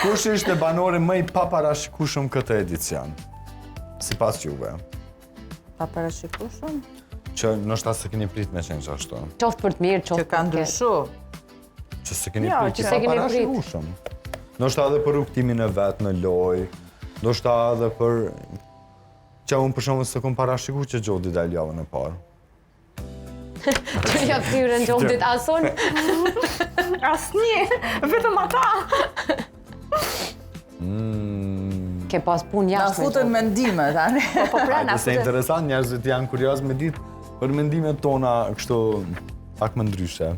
Kush ishte banori më i paparashikueshëm këtë edicion? Sipas juve. Paparashikueshëm? Që ndoshta se keni prit me qenë ashtu. Qoftë për të mirë, Që qoftë ka për të keq. ndryshu. Që se keni Jo, prit, që se keni prit. paparashikueshëm. Ndoshta edhe për rrugtimin e vet në lojë, ndoshta edhe për që unë për shembull se kom parashikuar që Gjodi dal javën e parë. Që ja thyrën Gjodit asun. Asnjë, vetëm ata. Ke pas punë Na jashtë me futën Gjodit. mendime tani. Po pra, na Hajde se interesant, njerëzit janë kurioz me ditë për mendimet tona kështu pak më ndryshe.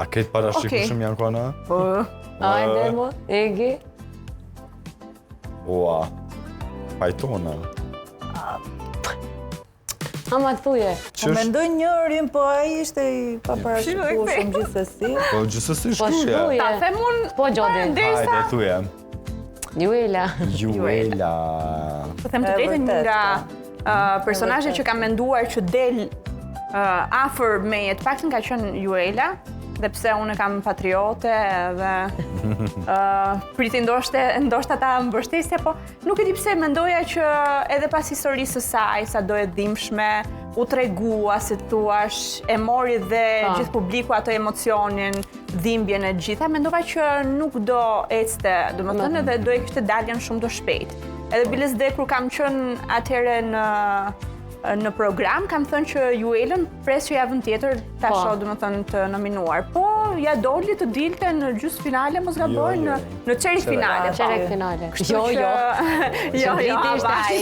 A këtë parashikueshëm janë kona? Po, Hajde mo, Egi. Ua, pajtona. Ama thuje. po mendoj njërin, po ai ishte i paparashikueshëm gjithsesi. Po gjithsesi Po shkruaje. thuje. Ta them unë. Po Gjodi. Hajde, thuje. Juela. Juela. Po them të E drejtën vërtet, nga personazhet që kam menduar që del afër meje, të paktën ka qenë Juela, dhe pse unë kam patriote dhe priti ndoshta ta mbështesja, po nuk e di pse mendoja që edhe pas historisë së saj, sa do e dhimbshme, u tregua, si thuash, e mori dhe gjithë publiku ato emocionin, dhimbjen e gjitha, mendova që nuk do ecte, domethënë edhe do e kishte daljen shumë të shpejt. Edhe biles dhe kur kam qenë atëherë në program, kam thënë që Juelën pres që javën tjetër ta shoh domethënë të nominuar. Po ja doli të dilte në gjysmë finale, mos gaboj, në çerek finale. Çerek finale. Kështu Jo, që- jo. Jo, Shëndriti ishte ai.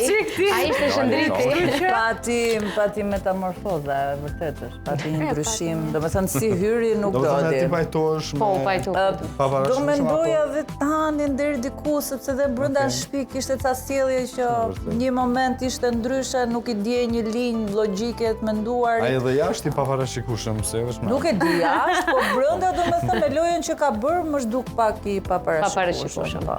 Ai ishte shëndriti. Pati metamorfoza, e vërtet është. Pati një ndryshim, domethënë si hyri nuk Do të thënë ti doli. pajtohesh me... Po, pajtu. Do paparashikueshëm mendoja apo? dhe tanin deri diku, sepse dhe brenda shtëpi kishte ca sjellje që një moment ishte ndryshe, nuk i dje një linjë logjike të menduar. Ai edhe jashtë i paparashikueshëm, se është me... Nuk e di jashtë, po brenda domethënë me lojën që ka bërë më zhduk pak i paparashikueshëm. Paparashikueshëm. po.